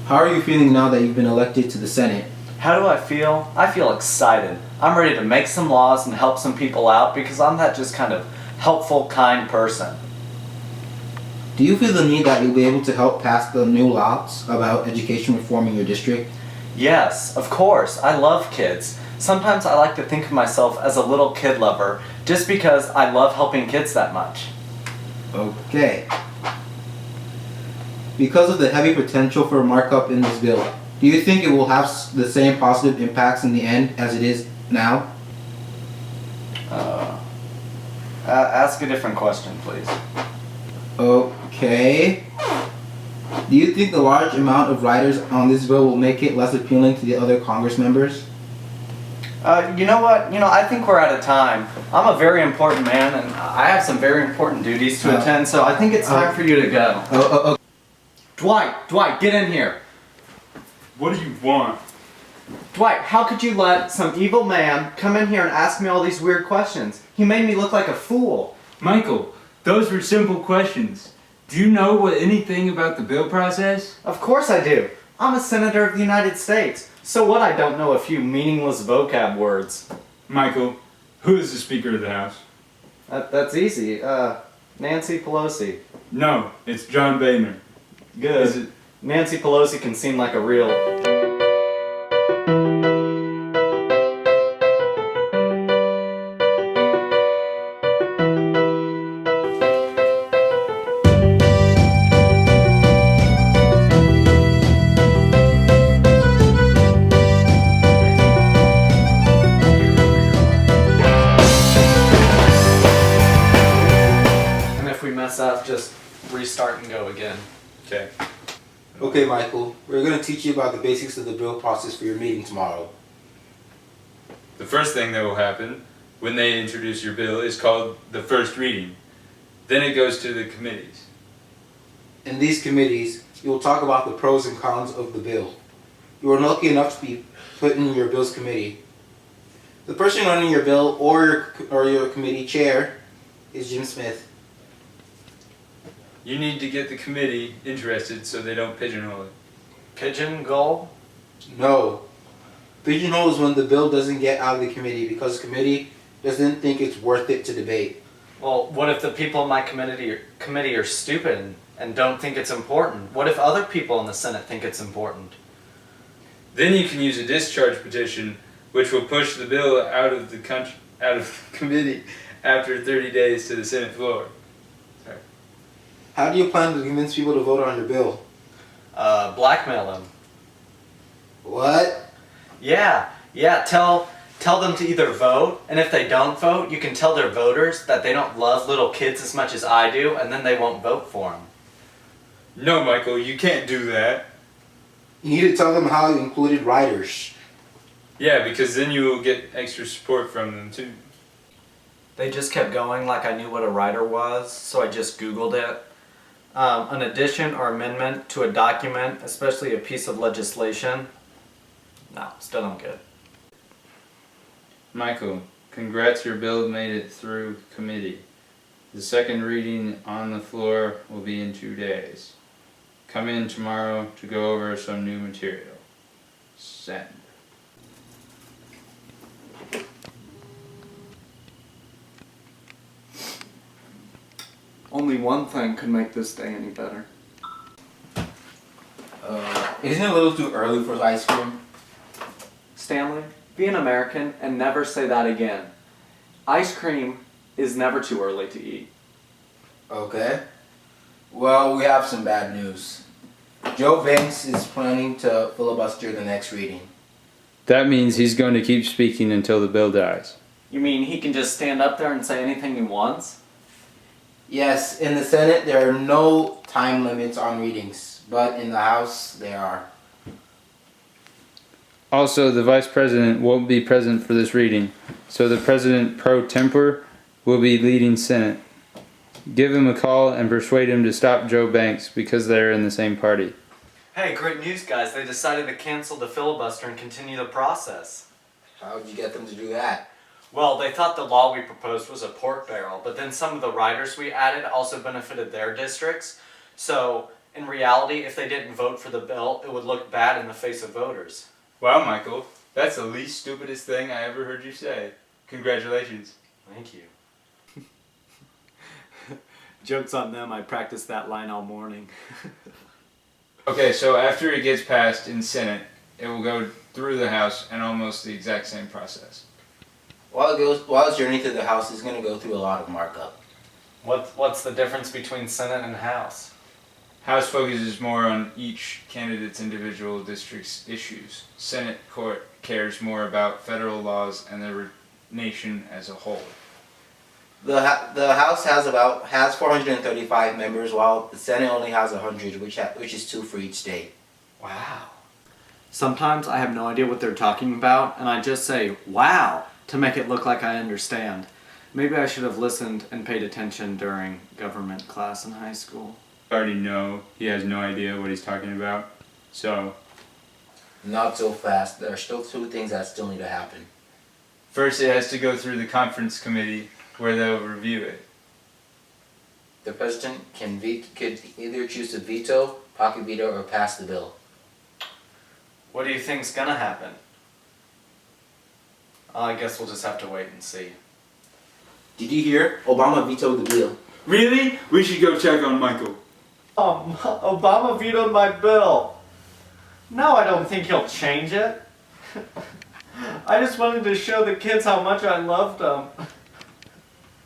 How are you feeling now that you've been elected to the Senate? How do I feel? I feel excited. I'm ready to make some laws and help some people out because I'm that just kind of helpful, kind person. Do you feel the need that you'll be able to help pass the new laws about education reform in your district? Yes, of course. I love kids. Sometimes I like to think of myself as a little kid lover just because I love helping kids that much. Okay. Because of the heavy potential for markup in this bill, do you think it will have the same positive impacts in the end as it is now? Ask a different question, please. Okay. Do you think the large amount of writers on this bill will make it less appealing to the other Congress members? You know what? I think we're out of time. I'm a very important man and I have some very important duties to attend, so I think it's time for you to go. Dwight, get in here. What do you want? Dwight, how could you let some evil man come in here and ask me all these weird questions? He made me look like a fool. Michael, those were simple questions. Do you know anything about the bill process? Of course I do. I'm a senator of the United States. So what, I don't know a few meaningless vocab words. Michael, who is the Speaker of the House? That's easy. Nancy Pelosi. No, it's John Boehner. Good. Is it? Nancy Pelosi can seem like a real... And if we mess up, just restart and go again. Okay. Okay, Michael, we're going to teach you about the basics of the bill process for your meeting tomorrow. The first thing that will happen when they introduce your bill is called the first reading. Then it goes to the committees. In these committees, you will talk about the pros and cons of the bill. You are lucky enough to be put in your bill's committee. The person running your bill or your committee chair is Jim Smith. You need to get the committee interested so they don't pigeonhole it. Pigeon goal? No. Pigeonhole is when the bill doesn't get out of the committee because the committee doesn't think it's worth it to debate. Well, what if the people in my committee are stupid and don't think it's important? What if other people in the Senate think it's important? Then you can use a discharge petition, which will push the bill out of the committee after 30 days to the Senate floor. Sorry. How do you plan to convince people to vote on your bill? Blackmail them. What? Yeah. Tell them to either vote, and if they don't vote, you can tell their voters that they don't love little kids as much as I do, and then they won't vote for them. No, Michael, you can't do that. You need to tell them how you included writers. Yeah, because then you will get extra support from them too. They just kept going like I knew what a writer was, so I just Googled it. An addition or amendment to a document, especially a piece of legislation. No, still don't get it. Michael, congrats, your bill made it through committee. The second reading on the floor will be in 2 days. Come in tomorrow to go over some new material. Send. Only one thing could make this day any better. Isn't it a little too early for ice cream? Stanley, be an American and never say that again. Ice cream is never too early to eat. Okay. Well, we have some bad news. Joe Banks is planning to filibuster the next reading. That means he's going to keep speaking until the bill dies. You mean he can just stand up there and say anything he wants? Yes, in the Senate there are no time limits on readings, but in the House there are. Also, the Vice President won't be present for this reading, so the President pro tempore will be leading Senate. Give him a call and persuade him to stop Joe Banks because they're in the same party. Hey, great news, guys. They decided to cancel the filibuster and continue the process. How did you get them to do that? Well, they thought the law we proposed was a pork barrel, but then some of the riders we added also benefited their districts. So In reality, if they didn't vote for the bill, it would look bad in the face of voters. Wow, Michael, that's the least stupidest thing I ever heard you say. Congratulations. Thank you. Joke's on them, I practiced that line all morning. Okay, so after it gets passed in Senate, it will go through the House and almost the exact same process. While it's journeying through the House, it's going to go through a lot of markup. What's the difference between Senate and House? House focuses more on each candidate's individual district's issues. Senate court cares more about federal laws and the nation as a whole. The House has 435 members, while the Senate only has 100, which is 2 for each state. Wow. Sometimes I have no idea what they're talking about, and I just say, wow, to make it look like I understand. Maybe I should have listened and paid attention during government class in high school. I already know he has no idea what he's talking about. So, Not so fast. There are still 2 things that still need to happen. First, it has to go through the conference committee where they'll review it. The president could either choose to veto, pocket veto, or pass the bill. What do you think's gonna happen? I guess we'll just have to wait and see. Did you hear? Obama vetoed the bill. really? We should go check on Michael. Obama vetoed my bill. No, I don't think he'll change it. I just wanted to show the kids how much I loved them.